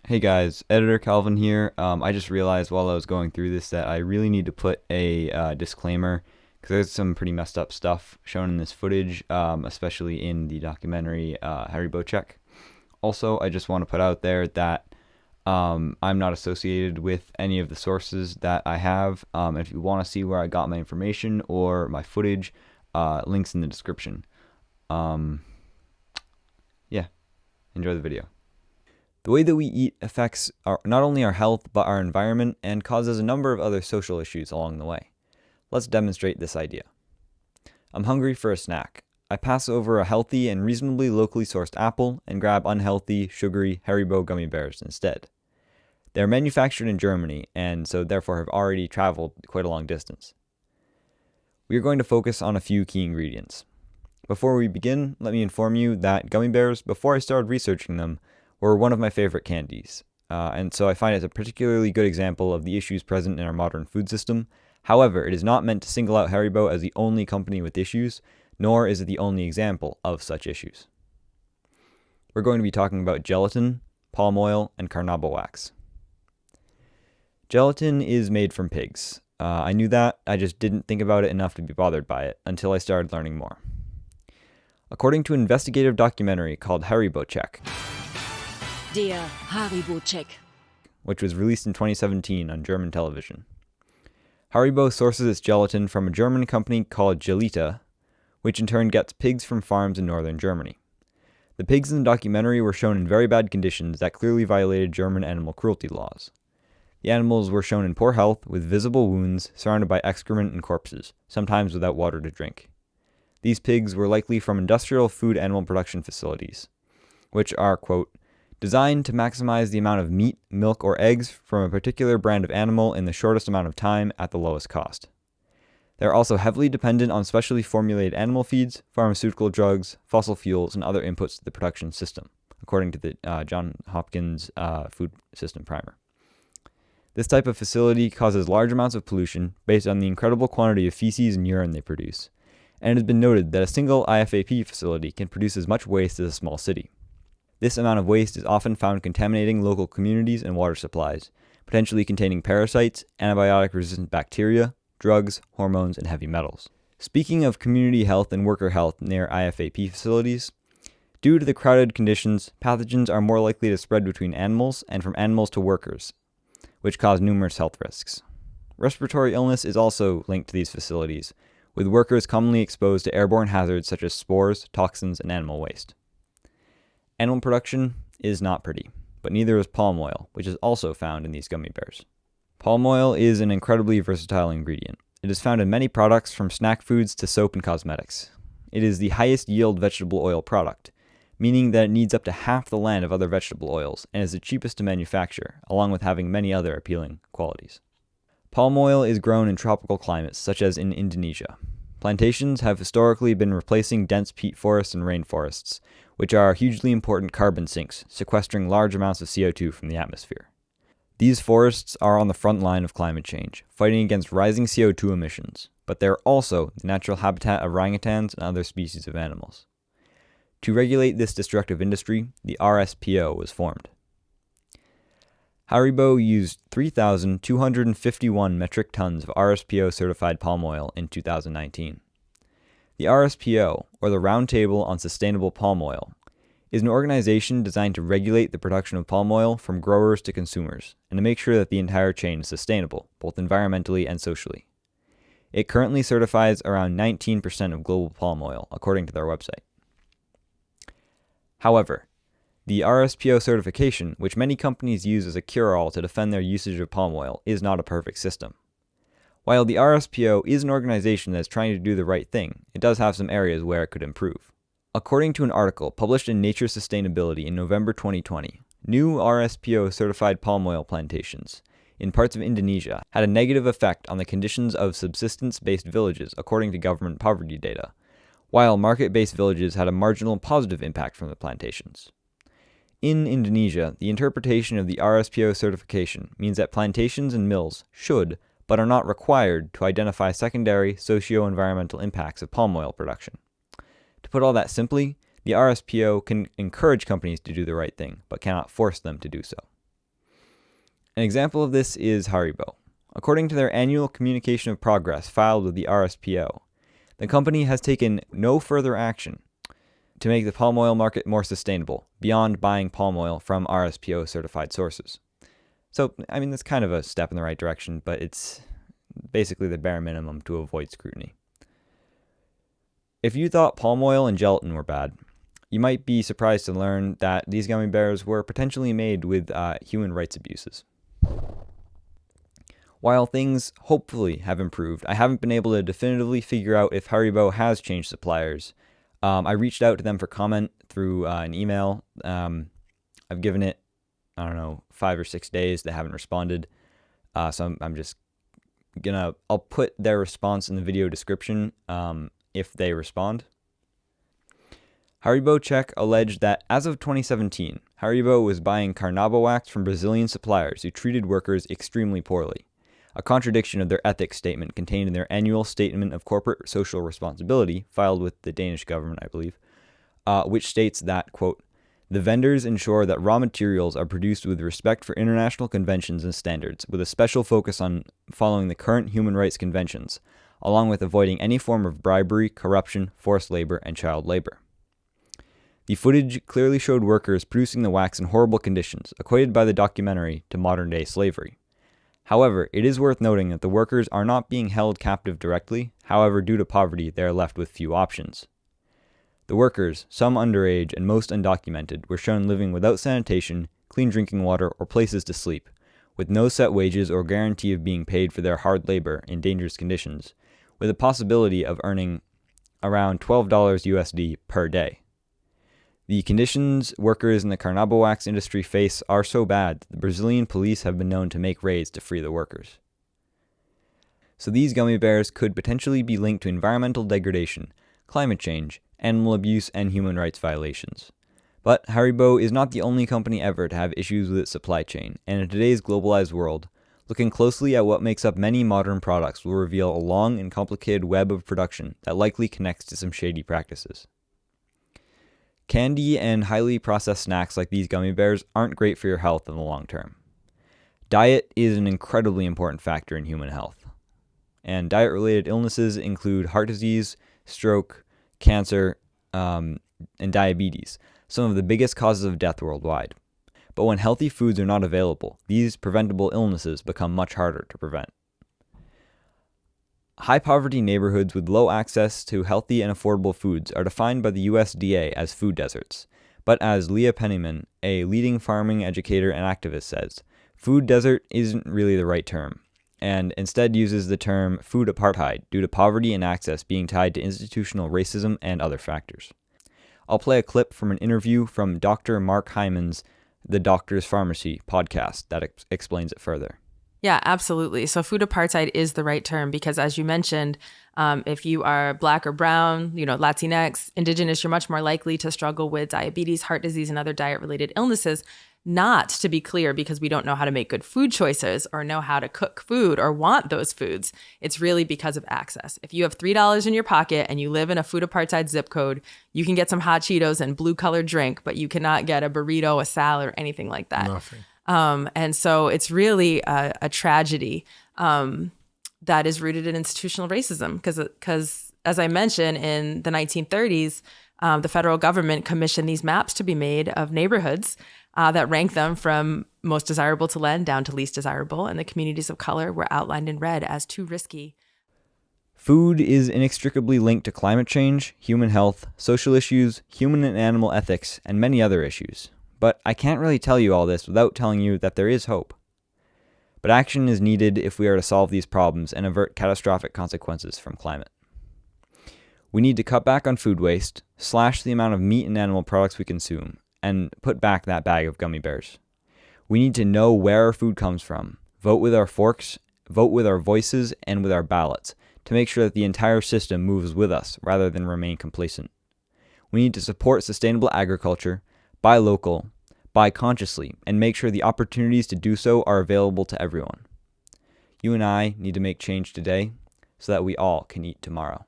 Hey guys, Editor Calvin here. I just realized while I was going through this that I really need to put a disclaimer because there's some pretty messed up stuff shown in this footage, especially in the documentary Harry Bocek. Also, I just want to put out there that I'm not associated with any of the sources that I have. If you want to see where I got my information or my footage, links in the description. Um, yeah, enjoy the video. The way that we eat affects not only our health, but our environment and causes a number of other social issues along the way. Let's demonstrate this idea. I'm hungry for a snack. I pass over a healthy and reasonably locally sourced apple and grab unhealthy, sugary Haribo gummy bears instead. They are manufactured in Germany and so therefore have already traveled quite a long distance. We are going to focus on a few key ingredients. Before we begin, let me inform you that gummy bears, before I started researching them, were one of my favorite candies, and so I find it a particularly good example of the issues present in our modern food system. However, it is not meant to single out Haribo as the only company with issues, nor is it the only example of such issues. We're going to be talking about gelatin, palm oil, and carnauba wax. Gelatin is made from pigs. I knew that, I just didn't think about it enough to be bothered by it until I started learning more. According to an investigative documentary called Harry Bocek, Der Haribo-Check, which was released in 2017 on German television. Haribo sources its gelatin from a German company called Gelita, which in turn gets pigs from farms in northern Germany. The pigs in the documentary were shown in very bad conditions that clearly violated German animal cruelty laws. The animals were shown in poor health with visible wounds surrounded by excrement and corpses, sometimes without water to drink. These pigs were likely from industrial food animal production facilities, which are, quote, designed to maximize the amount of meat, milk, or eggs from a particular brand of animal in the shortest amount of time at the lowest cost. They are also heavily dependent on specially formulated animal feeds, pharmaceutical drugs, fossil fuels, and other inputs to the production system, according to the Johns Hopkins Food System Primer. This type of facility causes large amounts of pollution based on the incredible quantity of feces and urine they produce, and it has been noted that a single IFAP facility can produce as much waste as a small city. This amount of waste is often found contaminating local communities and water supplies, potentially containing parasites, antibiotic-resistant bacteria, drugs, hormones, and heavy metals. Speaking of community health and worker health near IFAP facilities, due to the crowded conditions, pathogens are more likely to spread between animals and from animals to workers, which cause numerous health risks. Respiratory illness is also linked to these facilities, with workers commonly exposed to airborne hazards such as spores, toxins, and animal waste. Animal production is not pretty, but neither is palm oil, which is also found in these gummy bears. Palm oil is an incredibly versatile ingredient. It is found in many products from snack foods to soap and cosmetics. It is the highest yield vegetable oil product, meaning that it needs up to half the land of other vegetable oils and is the cheapest to manufacture, along with having many other appealing qualities. Palm oil is grown in tropical climates, such as in Indonesia. Plantations have historically been replacing dense peat forests and rainforests, which are hugely important carbon sinks, sequestering large amounts of CO2 from the atmosphere. These forests are on the front line of climate change, fighting against rising CO2 emissions, but they are also the natural habitat of orangutans and other species of animals. To regulate this destructive industry, the RSPO was formed. Haribo used 3,251 metric tons of RSPO certified palm oil in 2019. The RSPO, or the Roundtable on Sustainable Palm Oil, is an organization designed to regulate the production of palm oil from growers to consumers and to make sure that the entire chain is sustainable, both environmentally and socially. It currently certifies around 19% of global palm oil, according to their website. However, the RSPO certification, which many companies use as a cure-all to defend their usage of palm oil, is not a perfect system. While the RSPO is an organization that is trying to do the right thing, it does have some areas where it could improve. According to an article published in Nature Sustainability in November 2020, new RSPO certified palm oil plantations in parts of Indonesia had a negative effect on the conditions of subsistence-based villages according to government poverty data, while market-based villages had a marginal positive impact from the plantations. In Indonesia, the interpretation of the RSPO certification means that plantations and mills should, but are not required, to identify secondary socio-environmental impacts of palm oil production. To put all that simply, the RSPO can encourage companies to do the right thing, but cannot force them to do so. An example of this is Haribo. According to their annual communication of progress filed with the RSPO, the company has taken no further action to make the palm oil market more sustainable beyond buying palm oil from RSPO certified sources. So, that's kind of a step in the right direction, but it's basically the bare minimum to avoid scrutiny. If you thought palm oil and gelatin were bad, you might be surprised to learn that these gummy bears were potentially made with human rights abuses. While things hopefully have improved, I haven't been able to definitively figure out if Haribo has changed suppliers. I reached out to them for comment through an email. I've given it, 5 or 6 days. They haven't responded. So I'm just I'll put their response in the video description if they respond. Haribo Czech alleged that as of 2017, Haribo was buying carnauba wax from Brazilian suppliers who treated workers extremely poorly, a contradiction of their ethics statement contained in their annual statement of corporate social responsibility, filed with the Danish government, I believe, which states that, quote, the vendors ensure that raw materials are produced with respect for international conventions and standards, with a special focus on following the current human rights conventions, along with avoiding any form of bribery, corruption, forced labor, and child labor. The footage clearly showed workers producing the wax in horrible conditions, equated by the documentary to modern-day slavery. However, it is worth noting that the workers are not being held captive directly. However, due to poverty, they are left with few options. The workers, some underage and most undocumented, were shown living without sanitation, clean drinking water, or places to sleep, with no set wages or guarantee of being paid for their hard labor in dangerous conditions, with a possibility of earning around $12 USD per day. The conditions workers in the carnauba wax industry face are so bad that the Brazilian police have been known to make raids to free the workers. So these gummy bears could potentially be linked to environmental degradation, climate change, animal abuse, and human rights violations. But Haribo is not the only company ever to have issues with its supply chain, and in today's globalized world, looking closely at what makes up many modern products will reveal a long and complicated web of production that likely connects to some shady practices. Candy and highly processed snacks like these gummy bears aren't great for your health in the long term. Diet is an incredibly important factor in human health, and diet-related illnesses include heart disease, stroke, cancer, and diabetes, some of the biggest causes of death worldwide. But when healthy foods are not available, these preventable illnesses become much harder to prevent. High-poverty neighborhoods with low access to healthy and affordable foods are defined by the USDA as food deserts. But as Leah Penniman, a leading farming educator and activist, says, food desert isn't really the right term, and instead uses the term food apartheid due to poverty and access being tied to institutional racism and other factors. I'll play a clip from an interview from Dr. Mark Hyman's The Doctor's Pharmacy podcast that explains it further. Yeah, absolutely. So food apartheid is the right term because, as you mentioned, if you are Black or brown, Latinx, Indigenous, you're much more likely to struggle with diabetes, heart disease, and other diet-related illnesses. Not, to be clear, because we don't know how to make good food choices or know how to cook food or want those foods. It's really because of access. If you have $3 in your pocket and you live in a food apartheid zip code, you can get some hot Cheetos and blue-colored drink, but you cannot get a burrito, a salad, or anything like that. Nothing. And so it's really a tragedy that is rooted in institutional racism because, as I mentioned, in the 1930s, the federal government commissioned these maps to be made of neighborhoods that rank them from most desirable to lend down to least desirable, and the communities of color were outlined in red as too risky. Food is inextricably linked to climate change, human health, social issues, human and animal ethics, and many other issues. But I can't really tell you all this without telling you that there is hope. But action is needed if we are to solve these problems and avert catastrophic consequences from climate. We need to cut back on food waste, slash the amount of meat and animal products we consume, and put back that bag of gummy bears. We need to know where our food comes from, vote with our forks, vote with our voices, and with our ballots to make sure that the entire system moves with us rather than remain complacent. We need to support sustainable agriculture, buy local, buy consciously, and make sure the opportunities to do so are available to everyone. You and I need to make change today so that we all can eat tomorrow.